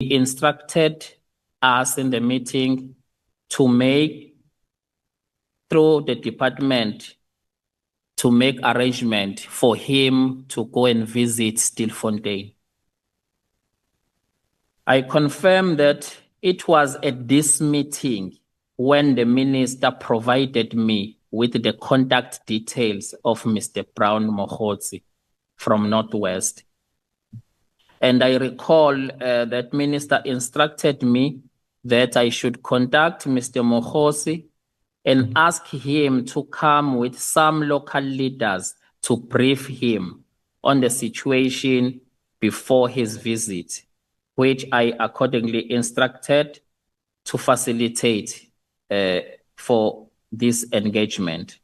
instructed us in the meeting to make, through the department, to make arrangement for him to go and visit Stilfontein. I confirm that it was at this meeting when the minister provided me with the contact details of Mr. Brown Mogotsi from Northwest. And I recall that minister instructed me that I should contact Mr. Mogotsi and ask him to come with some local leaders to brief him on the situation before his visit, which I accordingly instructed to facilitate for this engagement.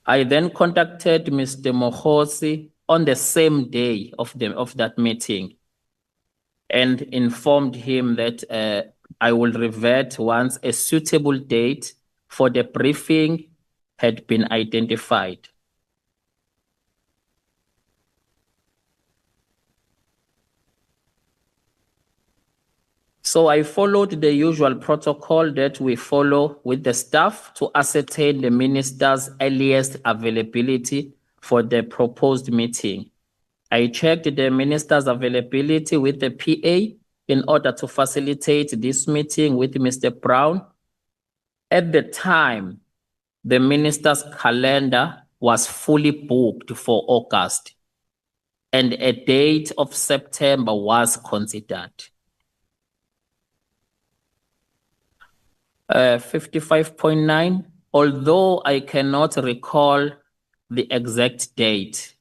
I then contacted Mr. Mogotsi on the same day of that meeting and informed him that I will revert once a suitable date for the briefing had been identified. So I followed the usual protocol that we follow with the staff to ascertain the minister's earliest availability for the proposed meeting. I checked the minister's availability with the PA in order to facilitate this meeting with Mr. Brown. At the time, the minister's calendar was fully booked for August, and a date of September was considered. 55.9, although I cannot recall the exact date,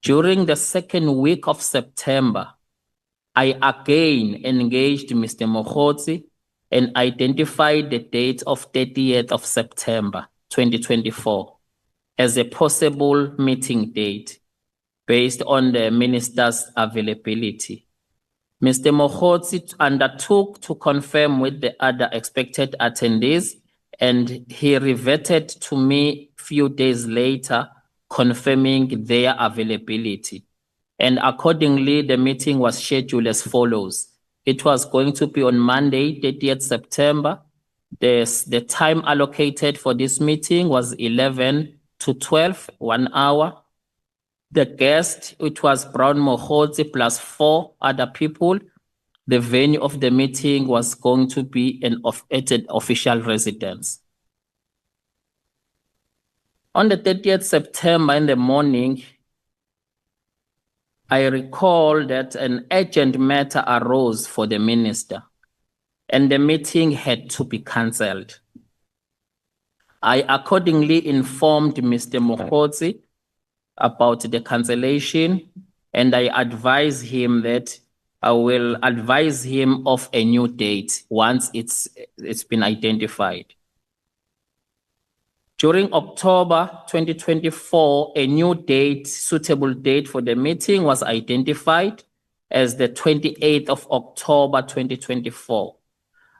during the second week of September, I again engaged Mr. Mogotsi and identified the date of 30th of September 2024 as a possible meeting date based on the minister's availability. Mr. Mogotsi undertook to confirm with the other expected attendees, and he reverted to me a few days later confirming their availability. And accordingly, the meeting was scheduled as follows. It was going to be on Monday, 30th September. The time allocated for this meeting was 11 to 12, 1 hour. The guest, it was Brown Mogotsi plus 4 other people. The venue of the meeting was going to be an official residence. On the 30th September in the morning, I recall that an urgent matter arose for the minister, and the meeting had to be cancelled. I accordingly informed Mr. Mogotsi about the cancellation, and I advised him that I will advise him of a new date once it's been identified. During October 2024, a new date, suitable date for the meeting was identified as the 28th of October 2024.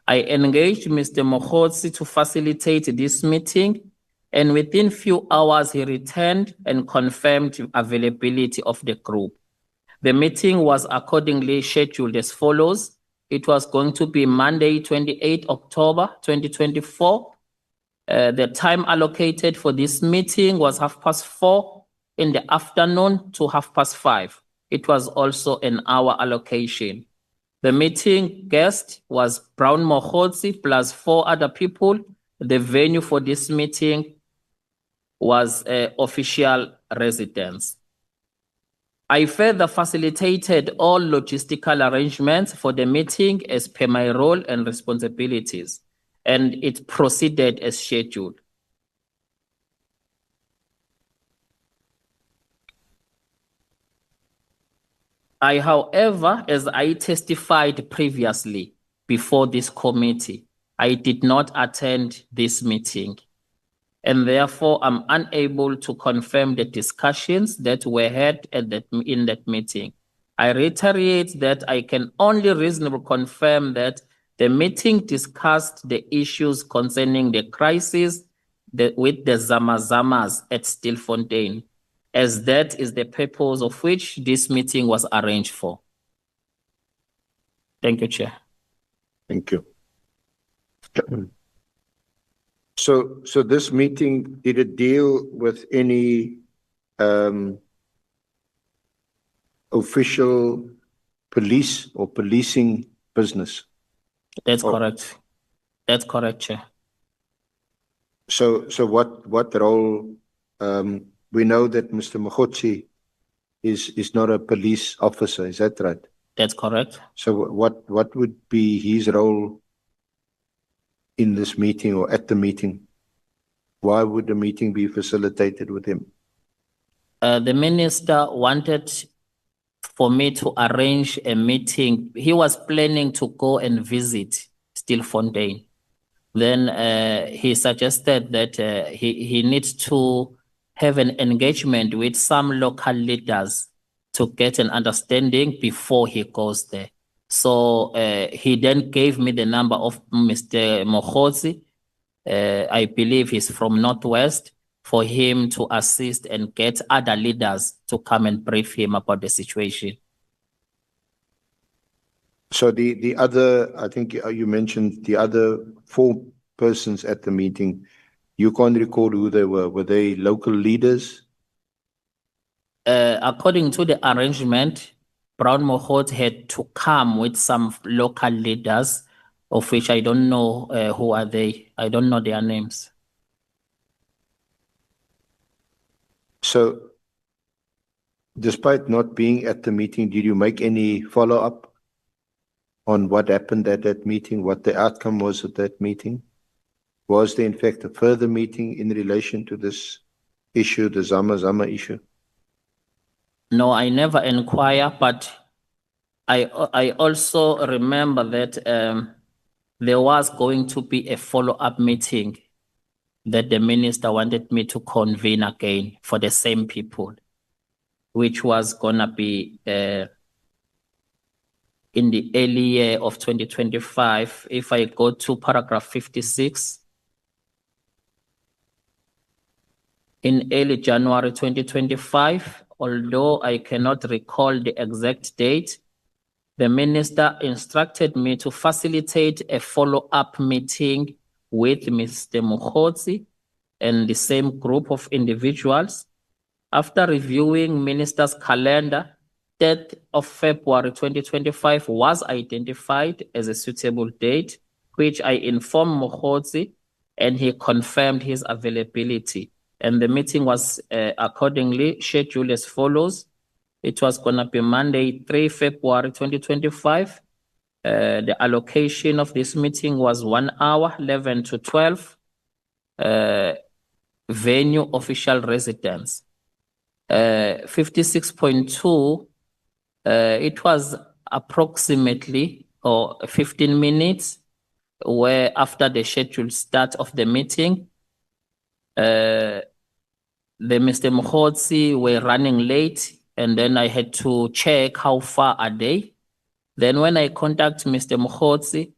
I engaged Mr. Mogotsi to facilitate this meeting, and within few hours, he returned and confirmed availability of the group. The meeting was accordingly scheduled as follows. It was going to be Monday, 28 October 2024. The time allocated for this meeting was 4:30 in the afternoon to 5:30. It was also an hour allocation. The meeting guest was Brown Mogotsi plus 4 other people. The venue for this meeting was official residence. I further facilitated all logistical arrangements for the meeting as per my role and responsibilities, and it proceeded as scheduled. However, as I testified previously before this committee, I did not attend this meeting, and therefore I'm unable to confirm the discussions that were had in that meeting. I reiterate that I can only reasonably confirm that the meeting discussed the issues concerning the crisis with the Zamazamas at Stilfontein, as that is the purpose of which this meeting was arranged for. Thank you, Chair. Thank you. So this meeting, did it deal with any official police or policing business? That's correct. That's correct, Chair. So what role? We know that Mr. Mogotsi is not a police officer. Is that right? That's correct. So what would be his role in this meeting or at the meeting? Why would the meeting be facilitated with him? The minister wanted for me to arrange a meeting. He was planning to go and visit Stilfontein. Then he suggested that he needs to have an engagement with some local leaders to get an understanding before he goes there. So he then gave me the number of Mr. Mogotsi. I believe he's from Northwest, for him to assist and get other leaders to come and brief him about the situation. So the other, I think you mentioned the other 4 persons at the meeting. You can't recall who they were. Were they local leaders? According to the arrangement, Brown Mogotsi had to come with some local leaders, of which I don't know who are they. I don't know their names. So, despite not being at the meeting, did you make any follow-up on what happened at that meeting, what the outcome was at that meeting? Was there, in fact, a further meeting in relation to this issue, the Zama issue? No, I never inquire, but I also remember that there was going to be a follow-up meeting that the minister wanted me to convene again for the same people, which was gonna be in the early year of 2025. If I go to paragraph 56, in early January 2025, although I cannot recall the exact date, the minister instructed me to facilitate a follow-up meeting with Mr. Mogotsi and the same group of individuals. After reviewing minister's calendar, 3rd of February 2025 was identified as a suitable date, which I informed Mogotsi, and he confirmed his availability. And the meeting was accordingly scheduled as follows. It was going to be Monday, 3 February 2025. The allocation of this meeting was 1 hour, 11 to 12. Venue official residence. 56.2, it was approximately 15 minutes where after the scheduled start of the meeting, the Mr. Mogotsi were running late, and then I had to check how far are they. Then when I contact Mr. Mogotsi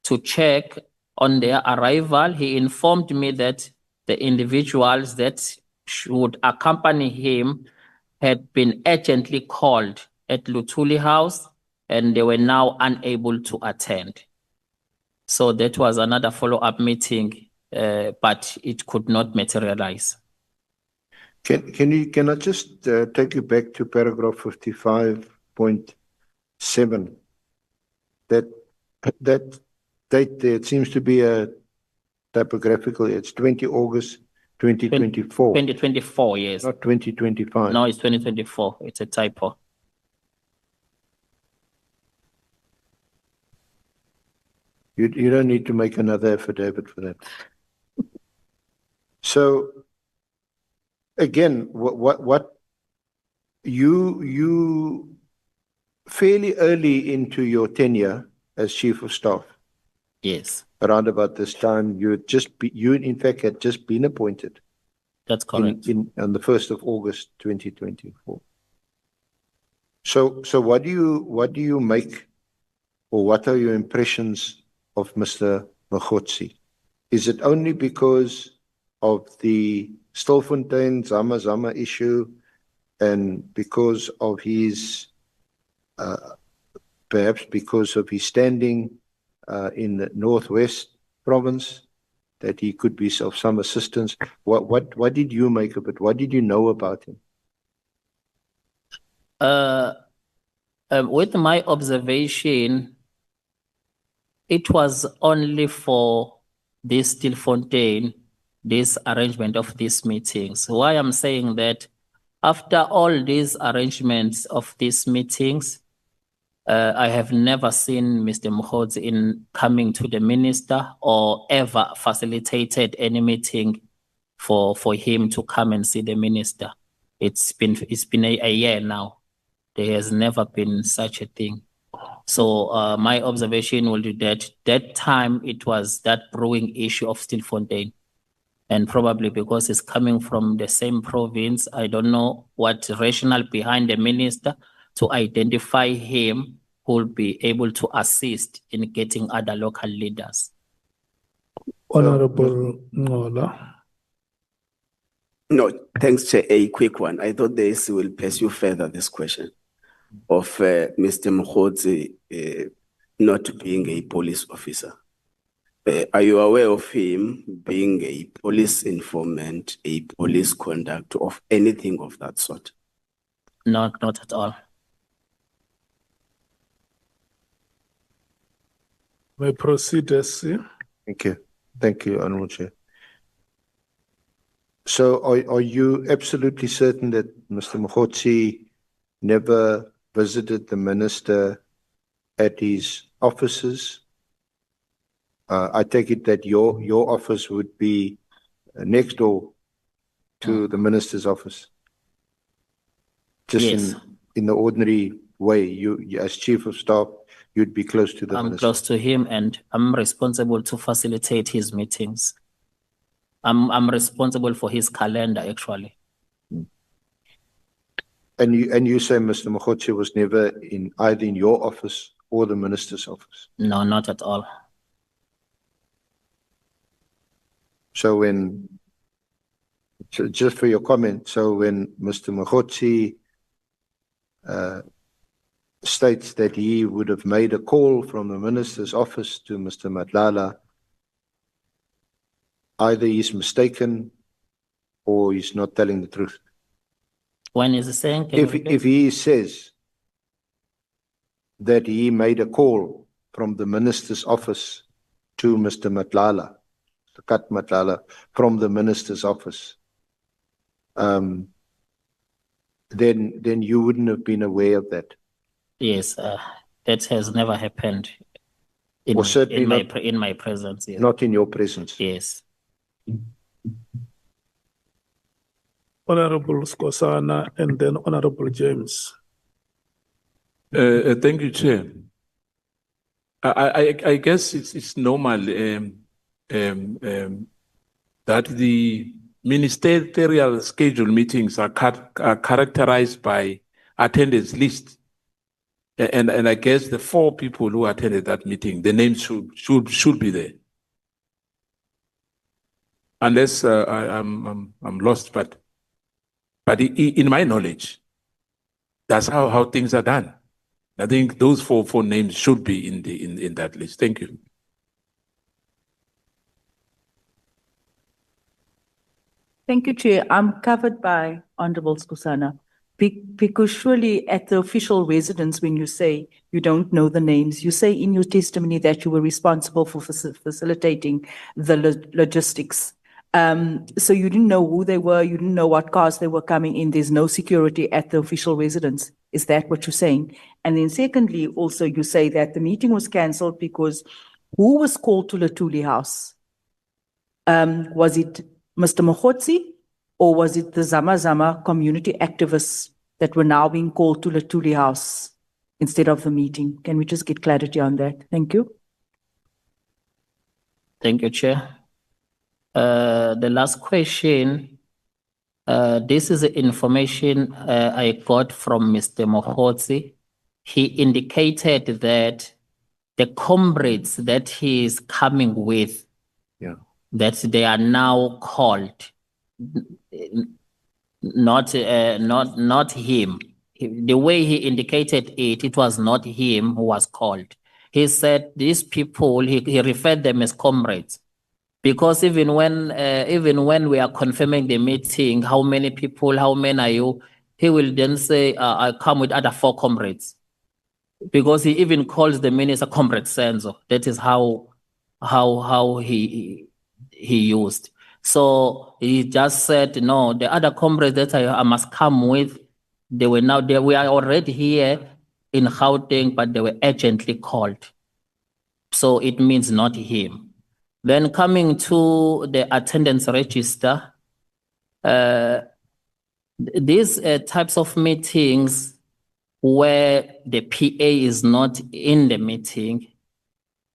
to check on their arrival, he informed me that the individuals that should accompany him had been urgently called at Luthuli House, and they were now unable to attend. So that was another follow-up meeting, but it could not materialize. Can I just take you back to paragraph 55.7? That date there, it seems to be a typographical. It's 20 August 2024. 2024, yes. Not 2025. No, it's 2024. It's a typo. You don't need to make another affidavit for that. So again, what you fairly early into your tenure as chief of staff. Yes. Around about this time, you in fact had just been appointed. That's correct. On the 1st of August 2024. So what do you make, or what are your impressions of Mr. Mogotsi? Is it only because of the Stilfontein Zama issue, and because of his perhaps because of his standing in the Northwest province, that he could be of some assistance. What did you make of it? What did you know about him? With my observation, it was only for this Stilfontein, this arrangement of these meetings. Why I'm saying that, after all these arrangements of these meetings, I have never seen Mr. Mokhodzi in coming to the minister or ever facilitated any meeting for him to come and see the minister. It's been a year now. There has never been such a thing. So my observation will be that time it was that brewing issue of Stilfontein. And probably because it's coming from the same province, I don't know what rationale behind the minister to identify him who will be able to assist in getting other local leaders. Honorable Ngola. No, thanks, Chair. A quick one. I thought this will pursue further this question of Mr. Mokhodzi not being a police officer. Are you aware of him being a police informant, a police conductor, of anything of that sort? Not at all. May proceed, SC. Thank you, Honourable Chair. So are you absolutely certain that Mr. Mokhodzi never visited the minister at his offices? I take it that your office would be next door to the minister's office. Just Yes. in the ordinary way, you as chief of staff, you'd be close to the I'm minister. close to him and I'm responsible to facilitate his meetings. I'm responsible for his calendar, actually. And you say Mr. Mokhodzi was never either in your office or the minister's office? No, not at all. So just for your comment, so when Mr. Mokhodzi states that he would have made a call from the minister's office to Mr. Matlala, either he's mistaken or he's not telling the truth. When is he saying? If he says that he made a call from the minister's office to Mr. Matlala, Kat Matlala, from the minister's office, then you wouldn't have been aware of that. Yes, that has never happened in my presence. Yes. Not in your presence. Yes. Honorable Skosana and then Honorable James. Thank you, Chair. I guess it's normal that the ministerial schedule meetings are characterized by attendance list. And I guess the 4 people who attended that meeting, the names should be there. Unless I'm lost, but in my knowledge, that's how things are done. I think those four names should be in that list. Thank you. Thank you, Chair. I'm covered by Honorable Skosana. Because surely at the official residence, when you say you don't know the names, you say in your testimony that you were responsible for facilitating the logistics. So you didn't know who they were, you didn't know what cars they were coming in, there's no security at the official residence. Is that what you're saying? And then secondly, also you say that the meeting was cancelled because who was called to Latuli House? Was it Mr. Mokhodzi? Or was it the Zama Zama community activists that were now being called to Latuli House instead of the meeting? Can we just get clarity on that? Thank you. Thank you, Chair. The last question, this is the information I got from Mr. Mokhodzi. He indicated that the comrades that he is coming with, that they are now called. Not him. the way he indicated it, it was not him who was called. He said these people, he referred them as comrades. Because even when we are confirming the meeting, how many people, how many are you? He will then say, I come with other 4 comrades. Because he even calls the minister Comrade Senzo. That is how he used. So he just said, no, the other comrades that I must come with, we are already here in Gauteng, but they were urgently called. So it means not him. Then coming to the attendance register, these types of meetings where the PA is not in the meeting,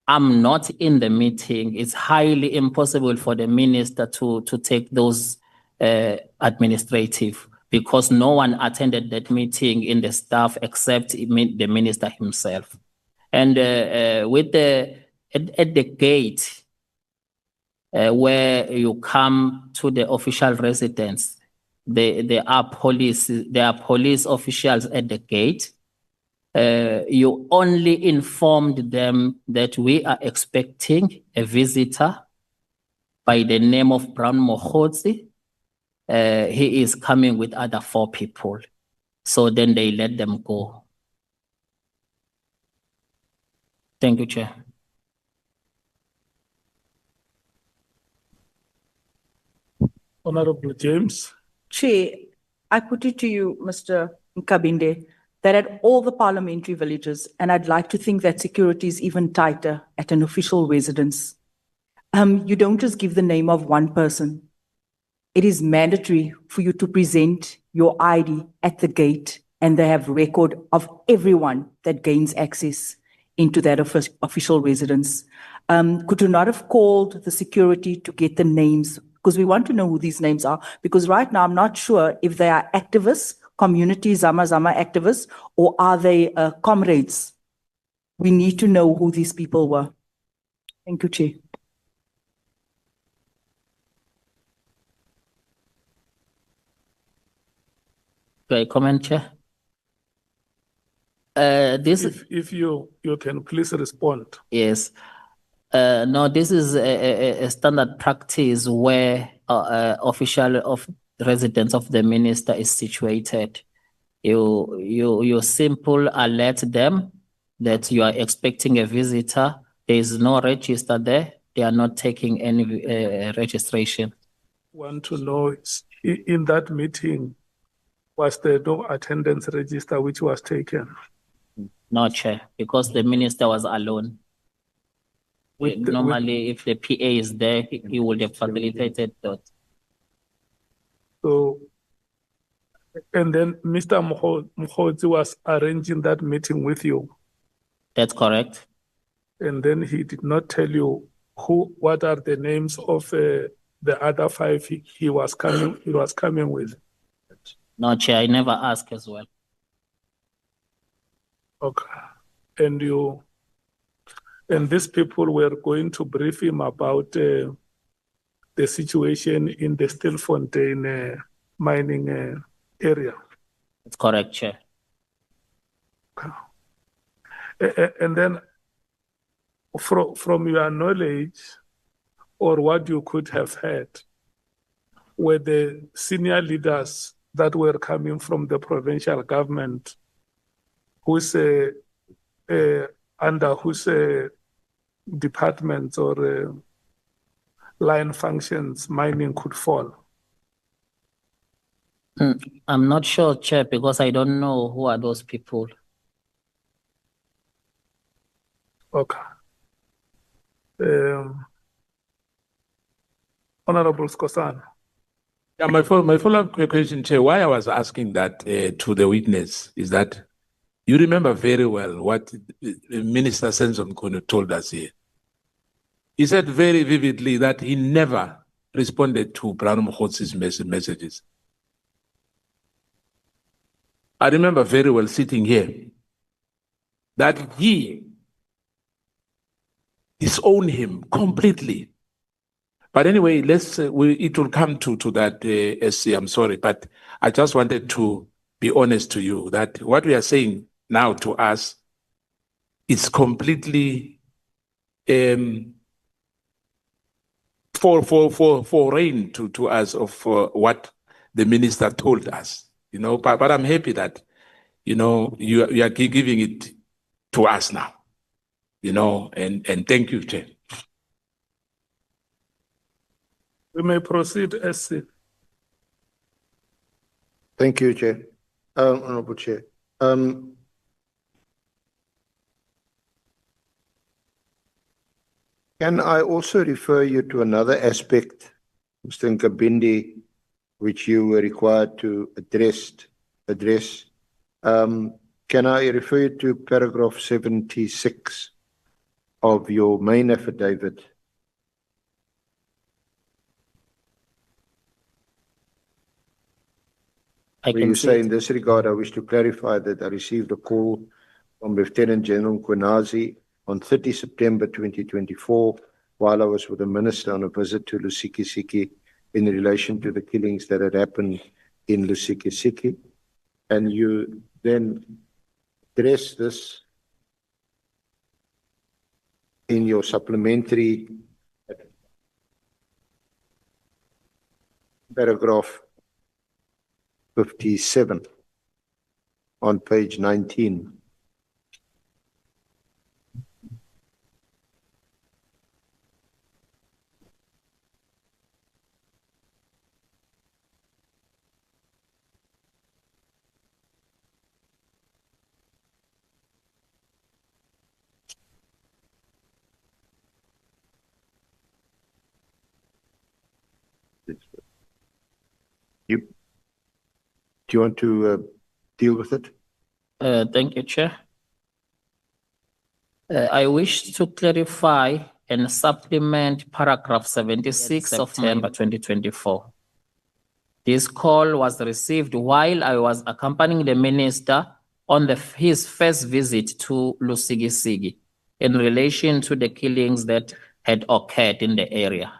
I'm not in the meeting, it's highly impossible for the minister to take those administrative, because no one attended that meeting in the staff except the minister himself. And at the gate, where you come to the official residence, there are police officials at the gate. You only informed them that we are expecting a visitor by the name of Brown Mohotsi. He is coming with other 4 people. So then they let them go. Thank you, Chair. Honorable James. Chair, I put it to you, Mr. Nkabinde, that at all the parliamentary villages, and I'd like to think that security is even tighter at an official residence, you don't just give the name of one person. It is mandatory for you to present your ID at the gate, and they have record of everyone that gains access into that official residence. Could you not have called the security to get the names? Because we want to know who these names are, because right now I'm not sure if they are activists, community Zama activists, or are they comrades? We need to know who these people were. Thank you, Chair. Do I comment, Chair? If you can please respond. Yes. No, this is a standard practice where official of residence of the minister is situated. You simple alert them that you are expecting a visitor. There is no register there. They are not taking any registration. Want to know, in that meeting, was there no attendance register which was taken? No, Chair, because the minister was alone. Normally, if the PA is there, he would have facilitated that. So, and then Mr. Mkhotsi was arranging that meeting with you. That's correct. And then he did not tell you what are the names of the other 5 he was coming with. No, Chair, I never asked as well. Okay. And these people were going to brief him about the situation in the Stilfontein mining area. That's correct, Chair. And then from your knowledge, or what you could have heard, were the senior leaders that were coming from the provincial government under whose departments or line functions mining could fall? I'm not sure, Chair, because I don't know who are those people. Okay. Honorable Skosana. Yeah, my follow-up question, Chair, why I was asking that to the witness is that you remember very well what Minister Senzo Mkhunu told us here. He said very vividly that he never responded to Brown Mkhotsi's messages. I remember very well sitting here that he disowned him completely. But anyway, it will come to that, SC, I'm sorry, but I just wanted to be honest to you that what we are saying now to us is completely foreign to us of what the minister told us, but I'm happy that, you are giving it to us now, and thank you, Chair. We may proceed, SC. Thank you, Chair. Honourable Chair. Can I also refer you to another aspect, Mr. Nkabinde, which you were required to address? Can I refer you to paragraph 76 of your main affidavit? Where you say, in this regard, I wish to clarify that I received a call from Lieutenant General Nkwanazi on 30 September 2024, while I was with the Minister on a visit to Lusikisiki in relation to the killings that had happened in Lusikisiki. And you then address this in your supplementary paragraph 57 on page 19. Do you want to deal with it? Thank you, Chair. I wish to clarify and supplement paragraph 76 of September 2024. This call was received while I was accompanying the minister on his first visit to Lusikisiki in relation to the killings that had occurred in the area.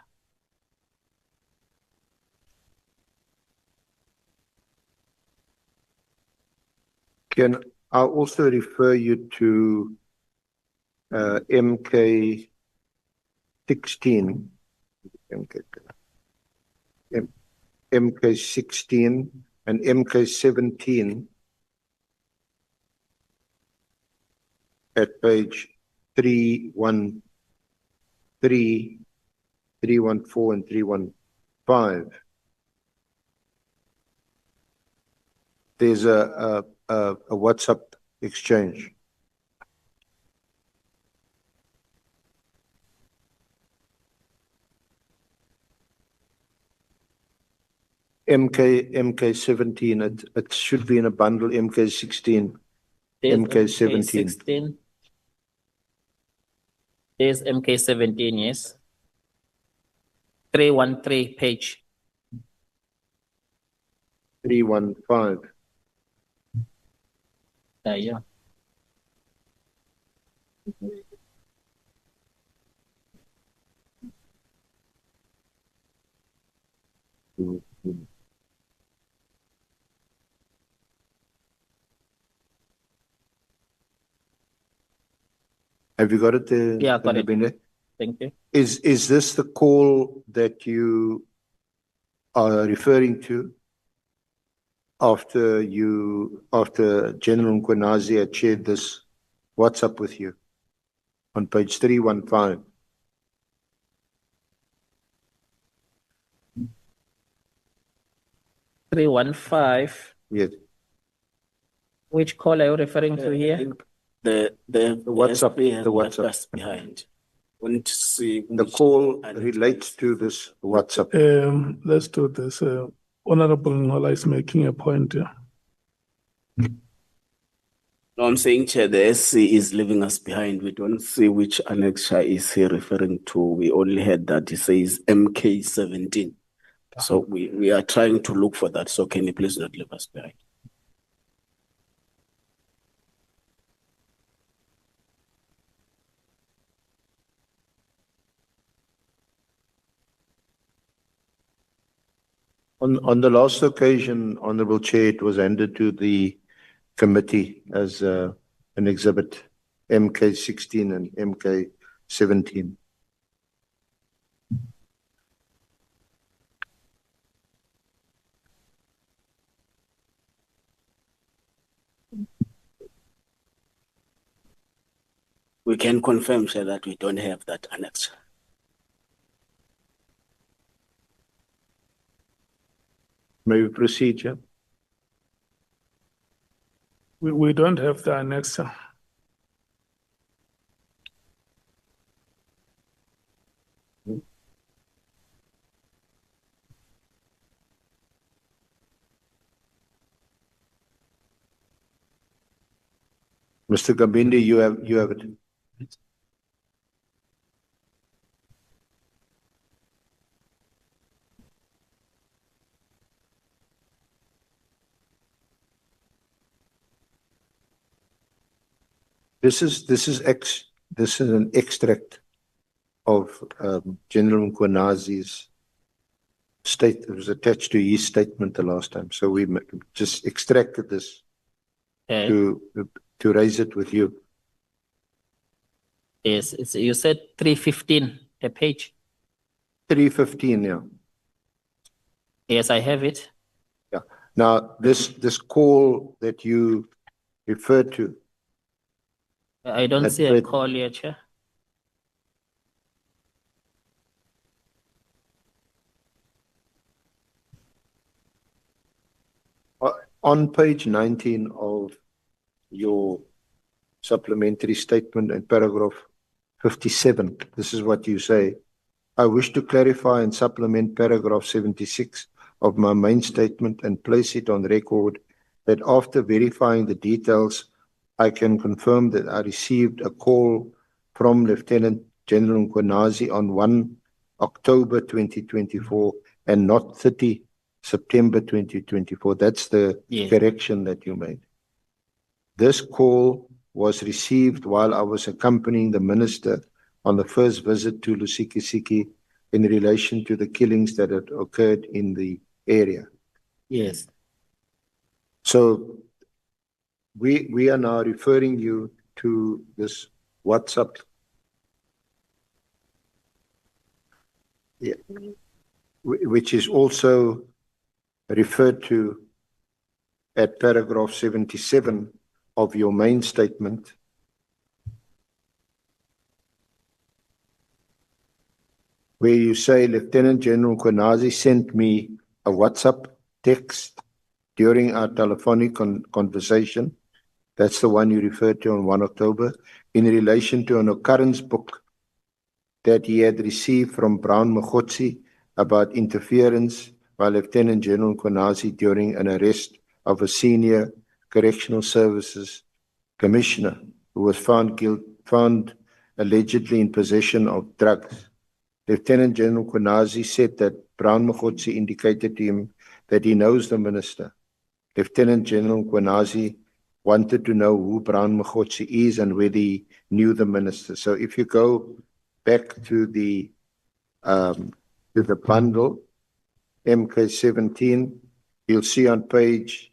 Can I also refer you to MK 16, MK 16 and MK 17 at page 313, 314 and 315. There's a WhatsApp exchange. MK 17, it should be in a bundle. MK 16, MK 17. There's MK 17, yes. 313 page. 315. Yeah. Have you got it there? Yeah, got it. Thank you. Is this the call that you are referring to after General Nkwanazi had shared this WhatsApp with you on page 315? Yes. Which call are you referring to here? The WhatsApp, SP has the left WhatsApp. us behind. Want to see The which call and relates to this WhatsApp. Let's do this. Honorable Ngola is making a point here. No, I'm saying, Chair, the SC is leaving us behind. We don't see which annexure is he referring to. We only heard that he says MK 17. So we are trying to look for that. So can you please not leave us behind? On the last occasion, Honorable Chair, it was handed to the committee as an exhibit, MK16 and MK17. We can confirm, Chair, that we don't have that annex. May we proceed, Chair? We don't have the annexer. Mr. Nkabinde, you have it. This is an extract of General Nkwanezi's state. It was attached to his statement the last time, so we just extracted this to raise it with you. Yes, you said 315 a page. 315, yeah. Yes, I have it. Yeah. Now, this call that you referred to. I don't see a call here, Chair. On page 19 of your supplementary statement in paragraph 57, this is what you say. I wish to clarify and supplement paragraph 76 of my main statement and place it on record that after verifying the details, I can confirm that I received a call from Lieutenant General Nkwanezi on 1 October 2024 and not 30 September 2024. That's the correction that you made. This call was received while I was accompanying the minister on the first visit to Lusikisiki in relation to the killings that had occurred in the area. Yes. So we are now referring you to this WhatsApp. Yeah. Which is also referred to at paragraph 77 of your main statement. Where you say Lieutenant General Nkwanezi sent me a WhatsApp text during our telephonic conversation. That's the one you referred to on 1 October, in relation to an occurrence book that he had received from Brown Mogotsi about interference by Lieutenant General Nkwanezi during an arrest of a senior correctional services commissioner who was found allegedly in possession of drugs. Lieutenant General Nkwanezi said that Brown Mogotsi indicated to him that he knows the minister. Lieutenant General Nkwanezi wanted to know who Brown Mogotsi is and whether he knew the minister. So if you go back to the bundle, MK17, you'll see on page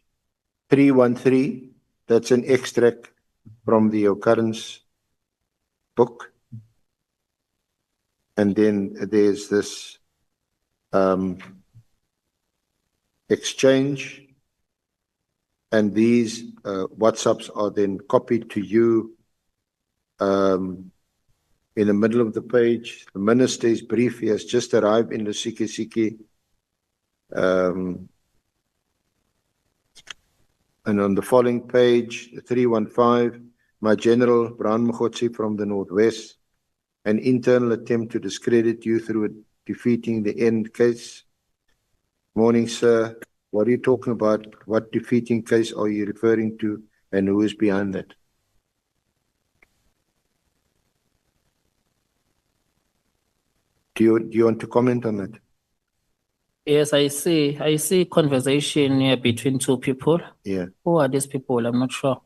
313, that's an extract from the occurrence book. And then there's this exchange, and these WhatsApps are then copied to you in the middle of the page. The minister is brief. He has just arrived in Lusikisiki. And on the following page, 315, my General Brown Mogotsi from the Northwest, an internal attempt to discredit you through defeating the end case. Morning, sir. What are you talking about? What defeating case are you referring to, and who is behind that? Do you want to comment on that? Yes, I see conversation here between two people. Yeah. Who are these people? I'm not sure.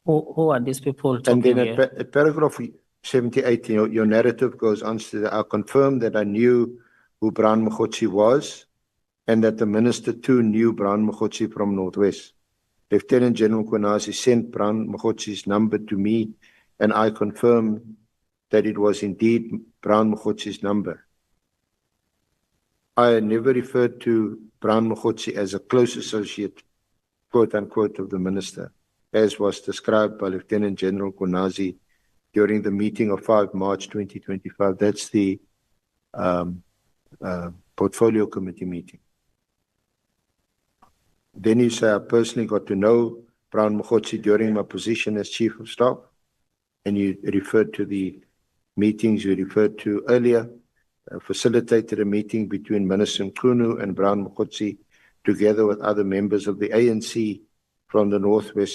Who are these people talking And then here? at paragraph 78, your narrative goes on to, I confirm that I knew who Brown Mokgotsi was, and that the Minister too knew Brown Mokgotsi from Northwest. Lieutenant General Kwenazi sent Brown Mokgotsi's number to me, and I confirmed that it was indeed Brown Mokgotsi's number. I never referred to Brown Mokgotsi as a close associate, quote unquote, of the Minister, as was described by Lieutenant General Kwenazi during the meeting of 5 March 2025. That's the Portfolio Committee meeting. Then you say, I personally got to know Brown Mokgotsi during my position as Chief of Staff, and you referred to the meetings you referred to earlier, facilitated a meeting between Minister Nkunu and Brown Mokgotsi, together with other members of the ANC from the Northwest